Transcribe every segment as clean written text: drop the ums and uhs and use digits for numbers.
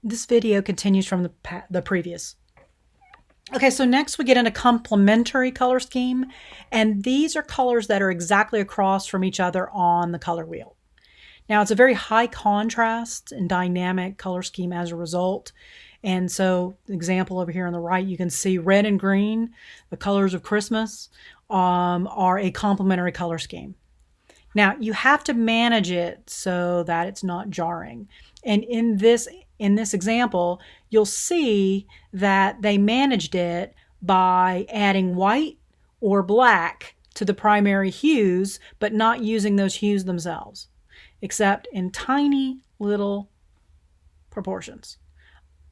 This video continues from the previous. Okay, so next we get into complementary color scheme, and these are colors that are exactly across from each other on the color wheel. Now, it's a very high contrast and dynamic color scheme as a result. And so, example over here on the right, you can see red and green, the colors of Christmas, are a complementary color scheme. Now, you have to manage it so that it's not jarring. And in this example, you'll see that they managed it by adding white or black to the primary hues, but not using those hues themselves, except in tiny little proportions.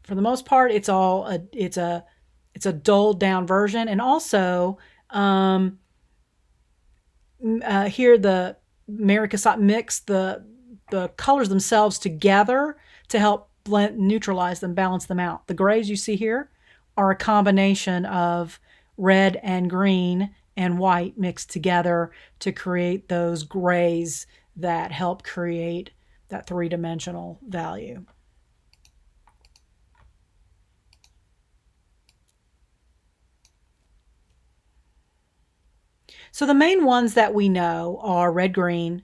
For the most part, it's a dulled down version. And also, here the Mary Cassatt mix the colors themselves together to help neutralize them, balance them out. The grays you see here are a combination of red and green and white mixed together to create those grays that help create that three-dimensional value. So the main ones that we know are red, green,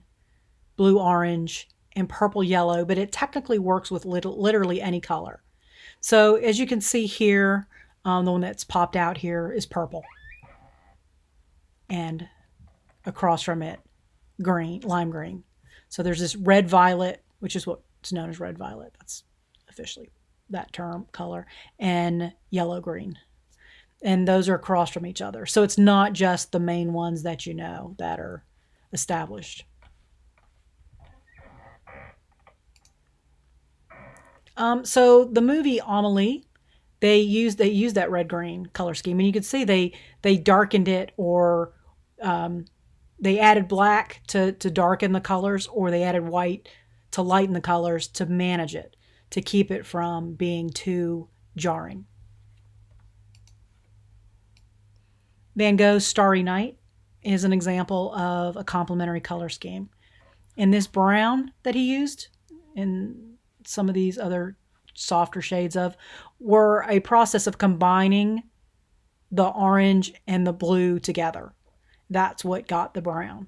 blue, orange, and purple, yellow, but it technically works with literally any color. So as you can see here, the one that's popped out here is purple. And across from it, green, lime green. So there's this red violet, which is what's known as red violet. That's officially that term, color, and yellow green. And those are across from each other. So it's not just the main ones that you know that are established. So the movie Amelie, they used that red green color scheme, and you can see they darkened it, or they added black to darken the colors, or they added white to lighten the colors to manage it, to keep it from being too jarring. Van Gogh's Starry Night is an example of a complementary color scheme. And this brown that he used, and some of these other softer shades of, were a process of combining the orange and the blue together. That's what got the brown.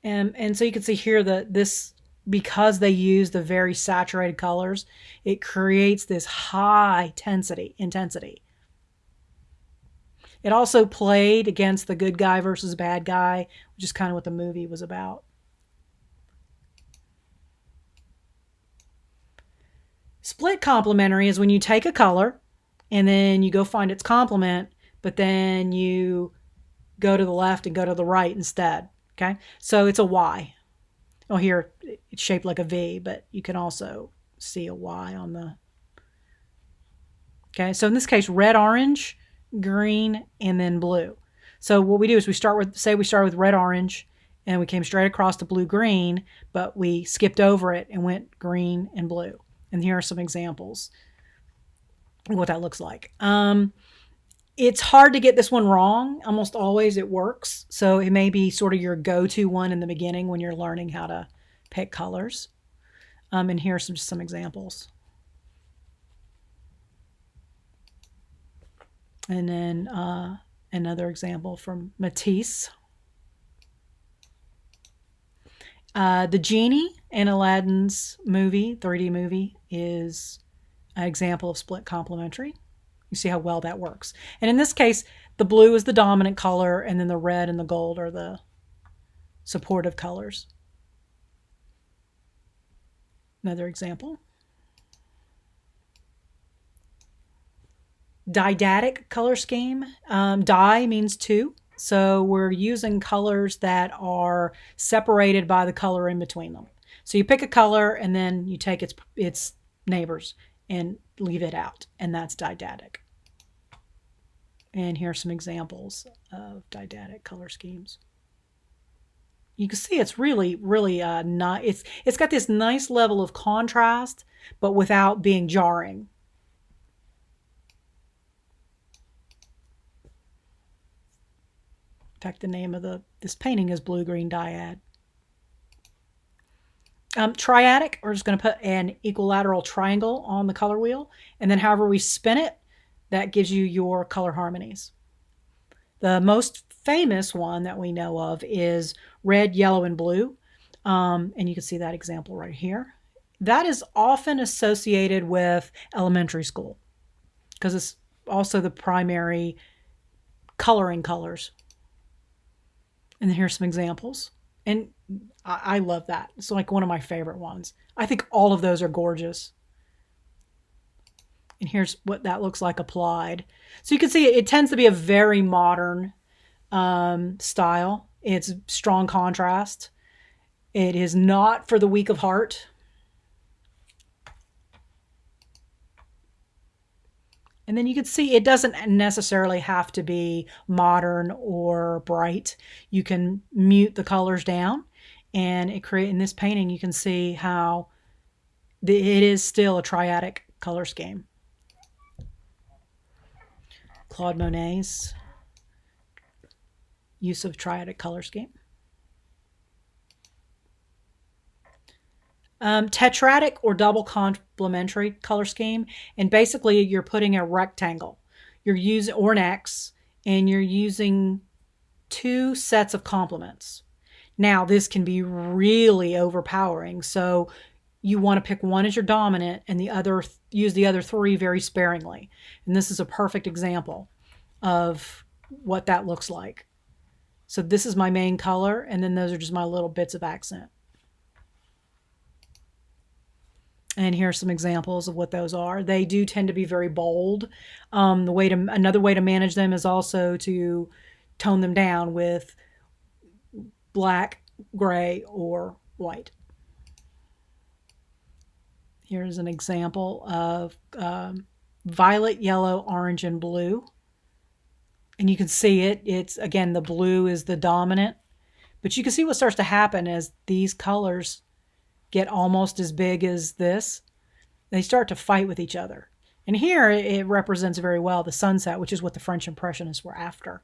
And so you can see here that this, because they use the very saturated colors, it creates this high intensity. It also played against the good guy versus bad guy, which is kind of what the movie was about. Split complementary is when you take a color and then you go find its complement, but then you go to the left and go to the right instead. Okay, so it's a Y. Oh, here it's shaped like a V, but you can also see a Y on the. Okay, so in this case, red, orange, green, and then blue. So what we do is we start with red, orange, and we came straight across to blue, green, but we skipped over it and went green and blue. And here are some examples of what that looks like. It's hard to get this one wrong. Almost always it works. So it may be sort of your go-to one in the beginning when you're learning how to pick colors. And here are some examples. And then another example from Matisse. The genie in Aladdin's movie, 3D movie, is an example of split complementary. You see how well that works. And in this case, the blue is the dominant color, and then the red and the gold are the supportive colors. Another example. Didactic color scheme. Di means two. So we're using colors that are separated by the color in between them. So you pick a color and then you take its neighbors and leave it out, and that's didactic. And here are some examples of didactic color schemes. You can see it's really not. It's got this nice level of contrast, but without being jarring. In fact, the name of this painting is Blue Green Dyad. Triadic, we're just going to put an equilateral triangle on the color wheel, and then however we spin it, that gives you your color harmonies. The most famous one that we know of is red, yellow, and blue. And you can see that example right here. That is often associated with elementary school because it's also the primary coloring colors. And here's some examples. And I love that. It's like one of my favorite ones. I think all of those are gorgeous. And here's what that looks like applied. So you can see it tends to be a very modern style. It's strong contrast. It is not for the weak of heart. And then you can see it doesn't necessarily have to be modern or bright. You can mute the colors down, and in this painting you can see how it is still a triadic color scheme. Claude Monet's use of triadic color scheme. Tetradic or double complementary color scheme, and basically you're putting a rectangle, or an X, and you're using two sets of complements. Now this can be really overpowering, so you want to pick one as your dominant and use the other three very sparingly. And this is a perfect example of what that looks like. So this is my main color, and then those are just my little bits of accent. And here are some examples of what those are. They do tend to be very bold. Another way to manage them is also to tone them down with black, gray, or white. Here's an example of violet, yellow, orange, and blue. And you can see it's again, the blue is the dominant. But you can see what starts to happen as these colors get almost as big as this. They start to fight with each other. And here it represents very well the sunset, which is what the French Impressionists were after.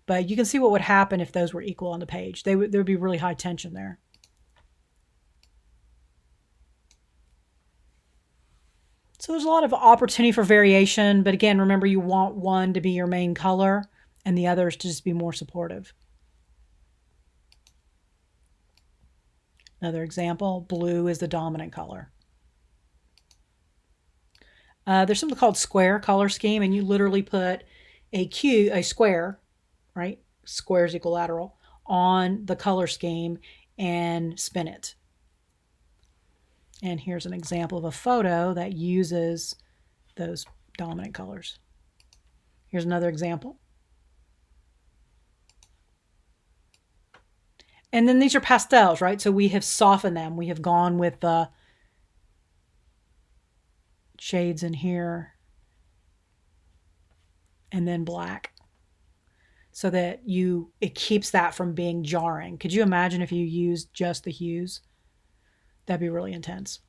But you can see what would happen if those were equal on the page. There would be really high tension there. So there's a lot of opportunity for variation, but again, remember you want one to be your main color and the others to just be more supportive. Another example, blue is the dominant color. There's something called square color scheme, and you literally put a square, right? Squares equilateral, on the color scheme and spin it. And here's an example of a photo that uses those dominant colors. Here's another example. And then these are pastels, right? So we have softened them. We have gone with the shades in here and then black so that it keeps that from being jarring. Could you imagine if you used just the hues? That'd be really intense.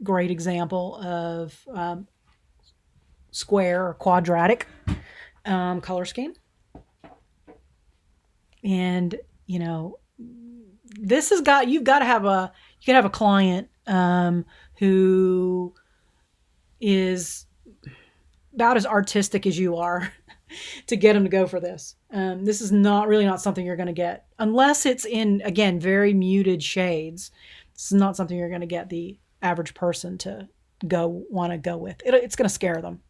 Great example of square or quadratic color scheme. And, you know, you've got to have you can have a client who is about as artistic as you are to get them to go for this. This is not something you're going to get unless it's in, again, very muted shades. This is not something you're going to get the average person to want to go with. It's going to scare them.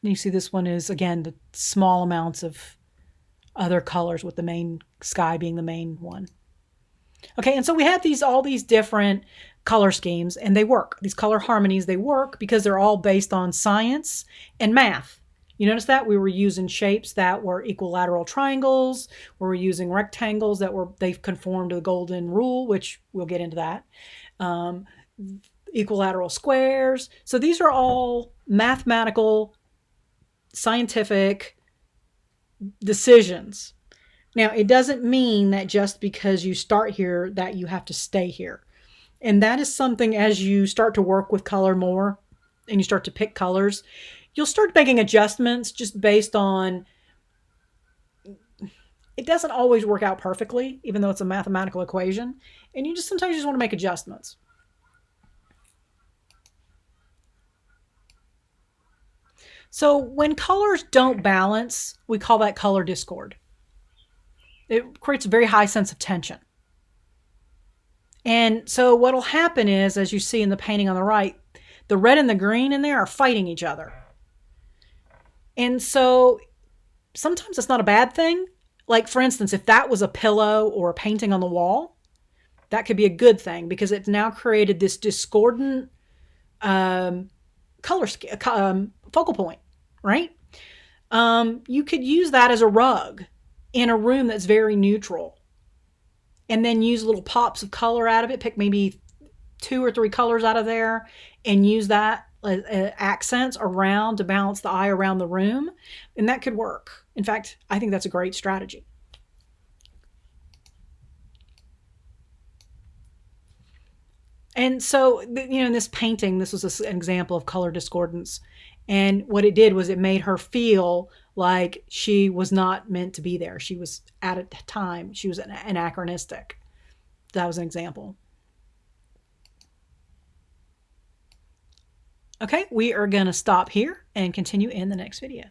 And you see this one is, again, the small amounts of other colors with the main sky being the main one. Okay, and so we have all these different color schemes, and they work. These color harmonies, they work because they're all based on science and math. You notice that? We were using shapes that were equilateral triangles. We were using rectangles they've conformed to the golden rule, which we'll get into that. Equilateral squares. So these are all mathematical, scientific decisions. Now, it doesn't mean that just because you start here that you have to stay here. And that is something, as you start to work with color more and you start to pick colors, you'll start making adjustments just based on it doesn't always work out perfectly, even though it's a mathematical equation. And you just sometimes want to make adjustments. So when colors don't balance, we call that color discord. It creates a very high sense of tension. And so what'll happen is, as you see in the painting on the right, the red and the green in there are fighting each other. And so sometimes it's not a bad thing. Like, for instance, if that was a pillow or a painting on the wall, that could be a good thing because it's now created this discordant focal point, right? You could use that as a rug in a room that's very neutral, and then use little pops of color out of it. Pick maybe 2 or 3 colors out of there and use that accents around to balance the eye around the room, and that could work. In fact, I think that's a great strategy. And so, in this painting, this was an example of color discordance. And what it did was it made her feel like she was not meant to be there. She was at a time, she was anachronistic. That was an example. Okay, we are going to stop here and continue in the next video.